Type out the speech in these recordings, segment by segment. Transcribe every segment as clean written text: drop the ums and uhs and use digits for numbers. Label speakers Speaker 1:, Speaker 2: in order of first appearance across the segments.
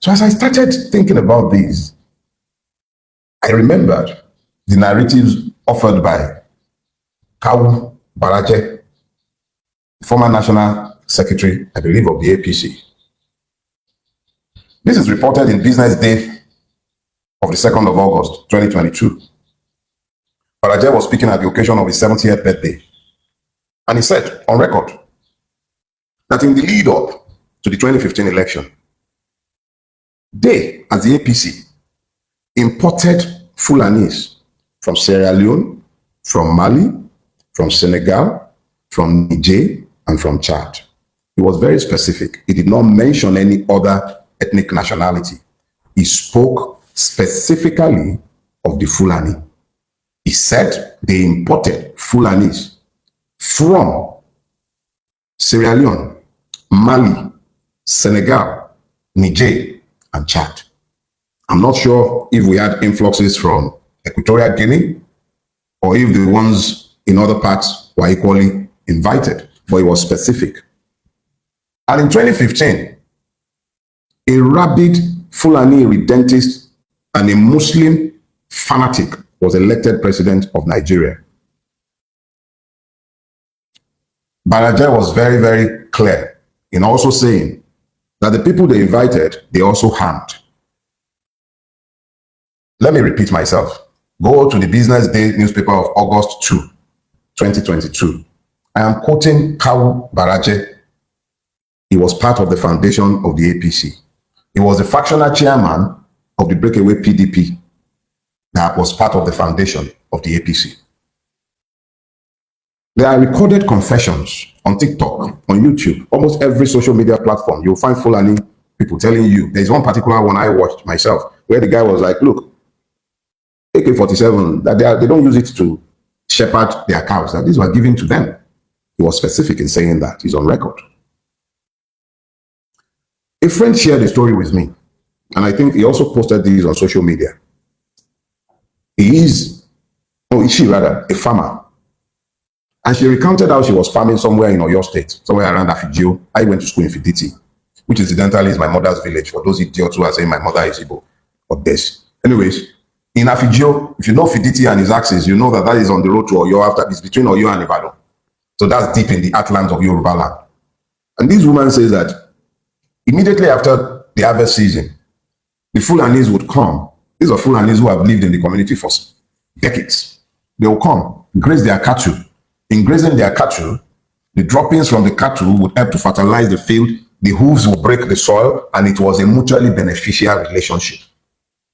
Speaker 1: So as I started thinking about these, I remembered the narratives offered by Kawu Baraje, former National Secretary, I believe, of the APC. This is reported in Business Day of the 2nd of August, 2022. Baraje was speaking at the occasion of his 70th birthday. And he said, on record, that in the lead up to the 2015 election, they, as the APC, imported Fulanis from Sierra Leone, from Mali, from Senegal, from Niger, and from Chad. He was very specific. He did not mention any other ethnic nationality. He spoke specifically of the Fulani. He said they imported Fulanis from Sierra Leone, Mali, Senegal, Niger, and Chad. I'm not sure if we had influxes from Equatorial Guinea or if the ones in other parts were equally invited, but it was specific. And in 2015, a rabid Fulani redentist and a Muslim fanatic was elected president of Nigeria. Baraje was very, very clear in also saying that the people they invited, they also harmed. Let me repeat myself. Go to the Business Day newspaper of August 2, 2022. I am quoting Kawu Baraje. He was part of the foundation of the APC. He was the factional chairman of the breakaway PDP that was part of the foundation of the APC. There are recorded confessions on TikTok, on YouTube, almost every social media platform. You'll find Fulani people telling you. There's one particular one I watched myself where the guy was like, look, AK-47, that they don't use it to shepherd their cows, that these were given to them. He was specific in saying that. He's on record. A friend shared a story with me, and I think he also posted these on social media. Is she rather, a farmer. And she recounted how she was farming somewhere in Oyo State, somewhere around Afigio. I went to school in Fiditi, which incidentally is my mother's village, for those idiots who are saying my mother is Igbo or this. Anyways, in Afigio, if you know Fiditi and his axis, you know that that is on the road to Oyo, after it's between Oyo and Ibadan. So that's deep in the heartlands of Yoruba land. And this woman says that immediately after the harvest season, the Fulanis would come. These are Fulanis who have lived in the community for decades. They will come, graze their cattle. In grazing their cattle, the droppings from the cattle would help to fertilize the field, the hooves will break the soil, and it was a mutually beneficial relationship.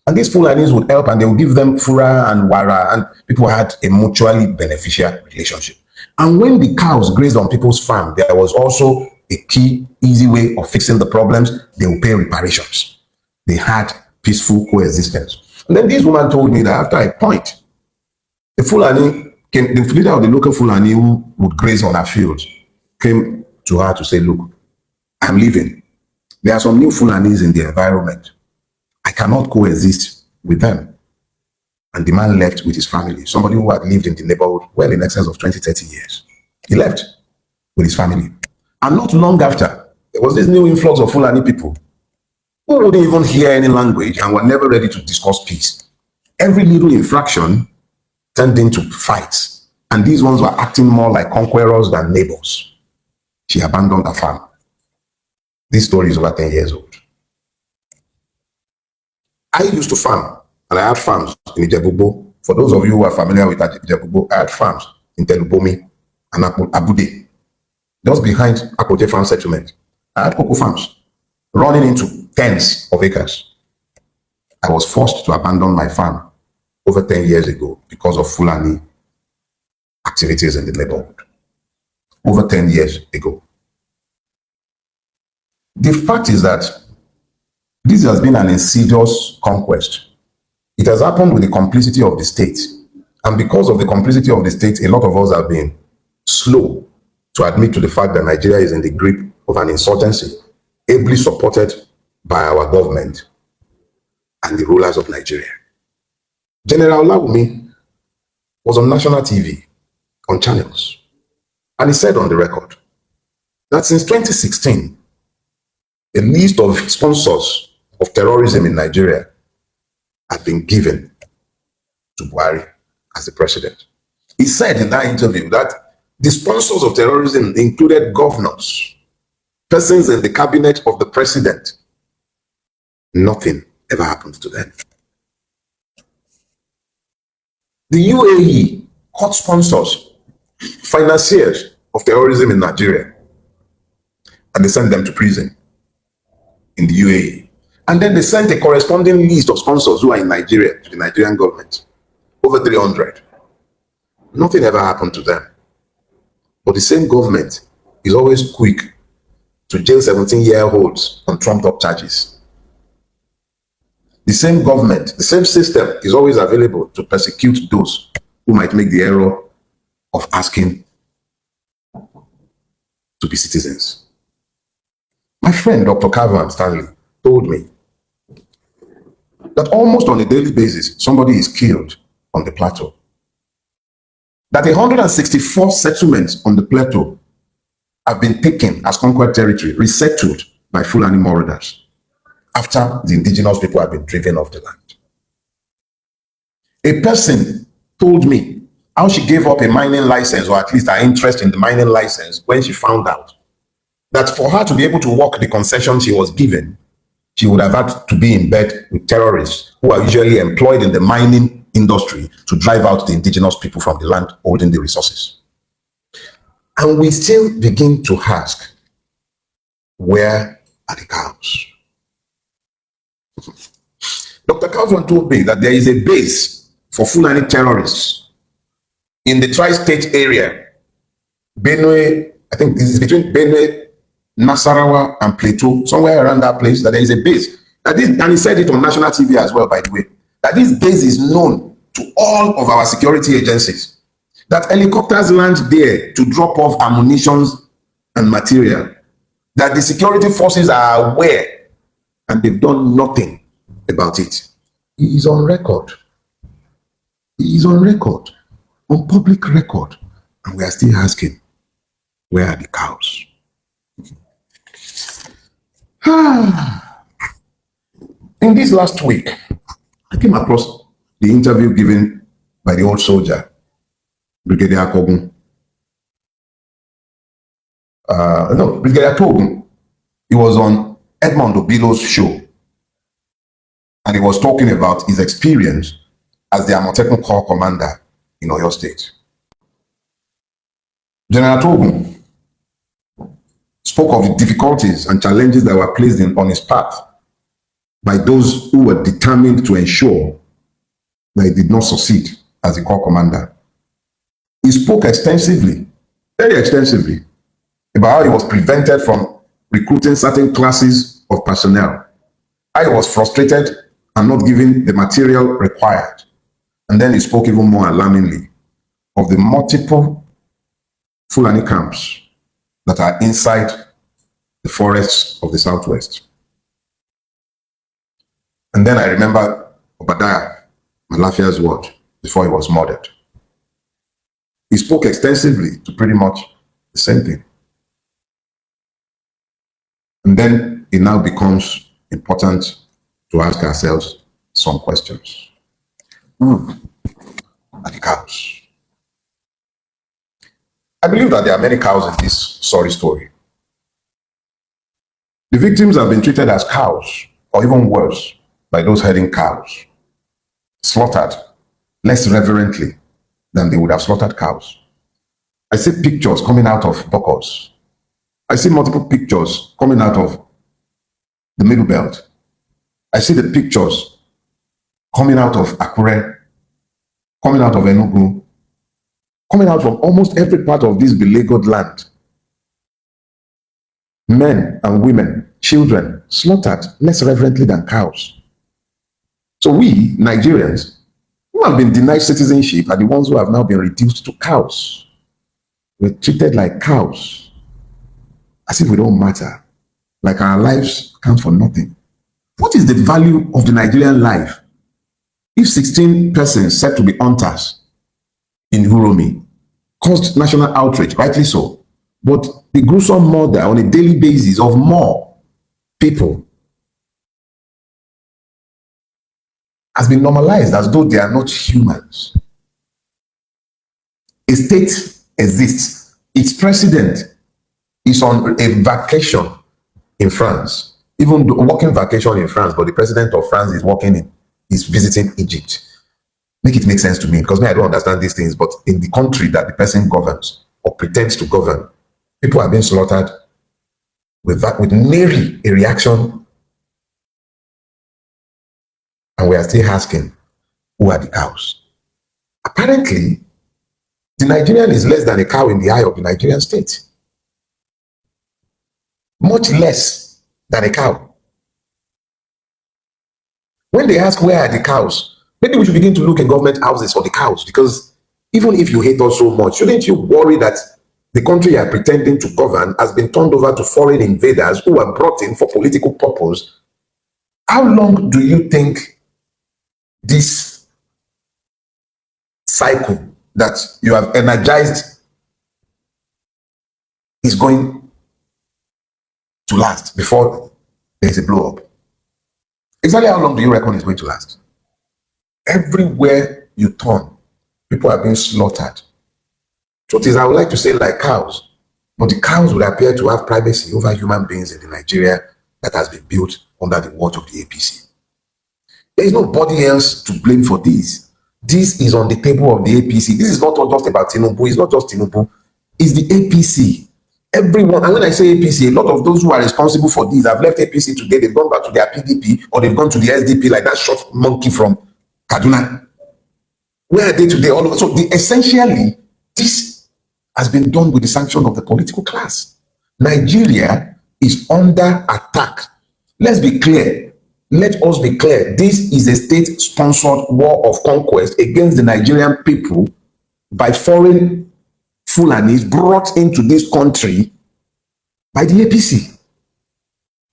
Speaker 1: And these Fulanis would help, and they would give them fura and wara, and people had a mutually beneficial relationship. And when the cows grazed on people's farm, there was also a key, easy way of fixing the problems. They would pay reparations. They had peaceful coexistence. And then this woman told me that after a point, the Fulani came, the leader of the local Fulani who would graze on her fields came to her to say, look, I'm leaving. There are some new Fulanis in the environment. I cannot coexist with them. And the man left with his family, somebody who had lived in the neighborhood well in excess of 20, 30 years. He left with his family. And not long after, there was this new influx of Fulani people who wouldn't even hear any language and were never ready to discuss peace. Every little infraction turned into fights. And these ones were acting more like conquerors than neighbors. She abandoned her farm. This story is over 10 years old. I used to farm, and I had farms in Ijebubo. For those of you who are familiar with Ijebubo, I had farms in Telubomi and Abude, just behind Akoje Farm Settlement. I had cocoa farms running into tens of acres. I was forced to abandon my farm over 10 years ago because of Fulani activities in the neighborhood. Over 10 years ago. The fact is that this has been an insidious conquest. It has happened with the complicity of the state. And because of the complicity of the state, a lot of us have been slow to admit to the fact that Nigeria is in the grip of an insurgency, ably supported by our government and the rulers of Nigeria. General Olawumi was on national TV, on channels, and he said on the record that since 2016, a list of sponsors of terrorism in Nigeria had been given to Buhari as the president. He said in that interview that the sponsors of terrorism included governors, persons in the cabinet of the president. Nothing ever happened to them. The UAE caught sponsors, financiers of terrorism in Nigeria, and they sent them to prison in the UAE. And then they sent a corresponding list of sponsors who are in Nigeria to the Nigerian government, over 300. Nothing ever happened to them. But the same government is always quick to jail 17-year-olds on trumped-up charges. The same government, the same system is always available to persecute those who might make the error of asking to be citizens. My friend, Dr. Calvin Stanley, told me that almost on a daily basis, somebody is killed on the plateau. That 164 settlements on the plateau have been taken as conquered territory, resettled by Fulani marauders after the indigenous people have been driven off the land. A person told me how she gave up a mining license, or at least her interest in the mining license, when she found out that for her to be able to work the concession she was given, she would have had to be in bed with terrorists who are usually employed in the mining industry to drive out the indigenous people from the land holding the resources. And we still begin to ask, where are the cows? Dr. Calvin told me that there is a base for Fulani terrorists in the tri-state area, Benue, I think this is between Benue, Nasarawa, and Plateau, somewhere around that place, that there is a base. And he said it on national TV as well, by the way, that this base is known to all of our security agencies, that helicopters land there to drop off ammunition and material, that the security forces are aware and they've done nothing about it. He is on record. He is on record, on public record, and we are still asking, where are the cows? In this last week, I came across the interview given by the old soldier, Brigadier Kogun. Brigadier Kogun. He was on Edmond Obilo's show, and he was talking about his experience as the Amotekun Corps commander in Oyo State. General Togun spoke of the difficulties and challenges that were placed on his path by those who were determined to ensure that he did not succeed as a corps commander. He spoke extensively, very extensively, about how he was prevented from recruiting certain classes of personnel, how he was frustrated and not given the material required. And then he spoke even more alarmingly of the multiple Fulani camps that are inside the forests of the Southwest. And then I remember Obadiah Malafia's word before he was murdered. He spoke extensively to pretty much the same thing. And then it now becomes important to ask ourselves some questions. Who are the cows? I believe that there are many cows in this sorry story. The victims have been treated as cows, or even worse, by those herding cows, slaughtered less reverently than they would have slaughtered cows. I see pictures coming out of Bokos. I see multiple pictures coming out of the Middle Belt. I see the pictures coming out of Akure, coming out of Enugu, coming out from almost every part of this beleaguered land. Men and women, children, slaughtered less reverently than cows. So we, Nigerians, who have been denied citizenship, are the ones who have now been reduced to cows. We're treated like cows, as if we don't matter, like our lives count for nothing. What is the value of the Nigerian life if 16 persons said to be hunters in Uromi caused national outrage, rightly so, but the gruesome murder on a daily basis of more people has been normalized as though they are not humans. A state exists. Its president is on a vacation in France, even working vacation in France, but the president of France is visiting Egypt. Make it make sense to me, because I don't understand these things, but in the country that the person governs or pretends to govern, people are being slaughtered with nary a reaction, and we are still asking, who are the cows? Apparently, the Nigerian is less than a cow in the eye of the Nigerian state. Much less than a cow. When they ask where are the cows, maybe we should begin to look in government houses for the cows, because even if you hate us so much, shouldn't you worry that the country you are pretending to govern has been turned over to foreign invaders who are brought in for political purpose? How long do you think this cycle that you have energized is going to last before there is a blow up? Exactly how long do you reckon it's going to last? Everywhere you turn, people are being slaughtered. Truth is, I would like to say like cows, but the cows would appear to have privacy over human beings in the Nigeria that has been built under the watch of the APC. There is nobody else to blame for this. This is on the table of the APC. This is not just about Tinubu. It's not just Tinubu. It's the APC. Everyone, and when I say APC, a lot of those who are responsible for this have left APC today. They've gone back to their PDP or they've gone to the SDP, like that short monkey from Kaduna. Where are they today? All over. So essentially, this has been done with the sanction of the political class. Nigeria is under attack. Let's be clear. Let us be clear. This is a state-sponsored war of conquest against the Nigerian people by foreign Fulanis brought into this country by the APC.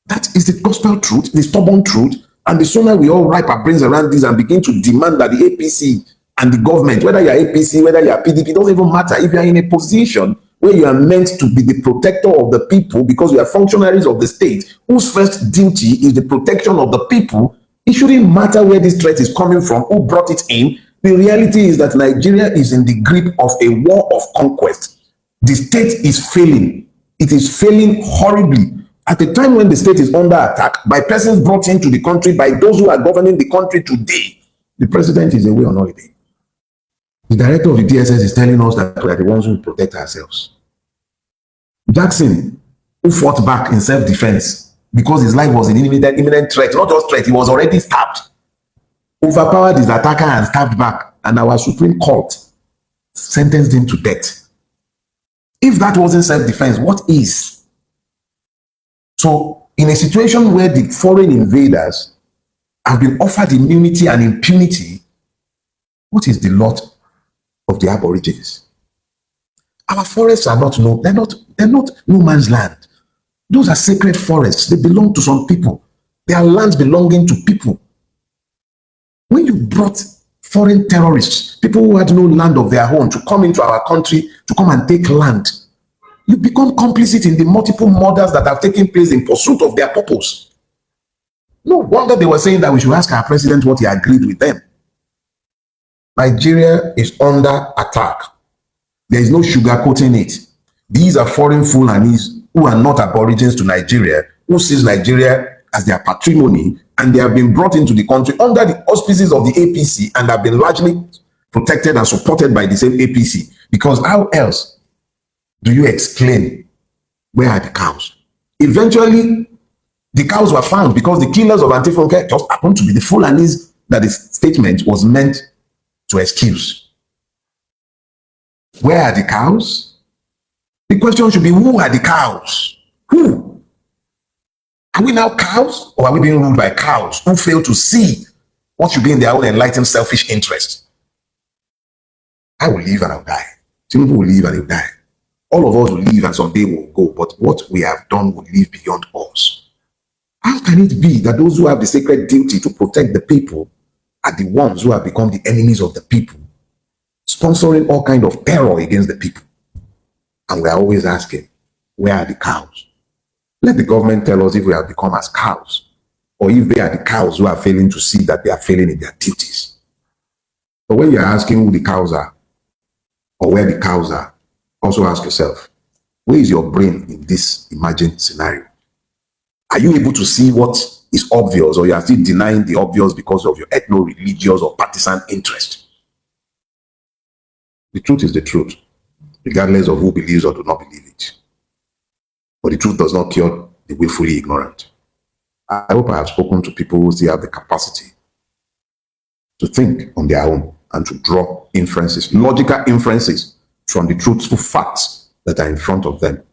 Speaker 1: That is the gospel truth, the stubborn truth. And the sooner we all wrap our brains around this and begin to demand that the APC and the government, whether you're APC, whether you're PDP, it doesn't even matter. If you're in a position where you are meant to be the protector of the people because you are functionaries of the state, whose first duty is the protection of the people, it shouldn't matter where this threat is coming from, who brought it in. The reality is that Nigeria is in the grip of a war of conquest. The state is failing. It is failing horribly. At a time when the state is under attack by persons brought into the country by those who are governing the country today, the president is away on holiday. The director of the DSS is telling us that we are the ones who protect ourselves. Jackson, who fought back in self-defense because his life was in imminent threat, not just threat, he was already stabbed, overpowered his attacker and stabbed back, and our Supreme Court sentenced him to death. If that wasn't self-defense, what is? So, in a situation where the foreign invaders have been offered immunity and impunity, what is the lot of the Aborigines? Our forests are not they're not no man's land. Those are sacred forests. They belong to some people. They are lands belonging to people. When you brought foreign terrorists, people who had no land of their own, to come into our country, to come and take land, you become complicit in the multiple murders that have taken place in pursuit of their purpose. No wonder they were saying that we should ask our president what he agreed with them. Nigeria is under attack. There is no sugarcoating it. These are foreign Fulanis who are not aborigines to Nigeria, who sees Nigeria as their patrimony, and they have been brought into the country under the auspices of the APC and have been largely protected and supported by the same APC. Because how else do you explain where are the cows? Eventually, the cows were found because the killers of Antifunke just happened to be the Fulanis that the statement was meant to excuse. Where are the cows? The question should be, who are the cows? Who? Are we now cows, or are we being ruled by cows who fail to see what should be in their own enlightened selfish interest? I will live and I'll die. Some people will live and they'll die. All of us will live and someday we'll go, but what we have done will live beyond us. How can it be that those who have the sacred duty to protect the people are the ones who have become the enemies of the people, sponsoring all kinds of terror against the people? And we are always asking, where are the cows? Let the government tell us if we have become as cows. or if they are the cows who are failing to see that they are failing in their duties. But when you're asking who the cows are or where the cows are, also ask yourself, where is your brain in this imagined scenario? Are you able to see what is obvious, or you are still denying the obvious because of your ethno-religious or partisan interest? The truth is the truth, regardless of who believes or do not believe it. But the truth does not cure the willfully ignorant. I hope I have spoken to people who still have the capacity to think on their own and to draw inferences, logical inferences from the truthful facts that are in front of them.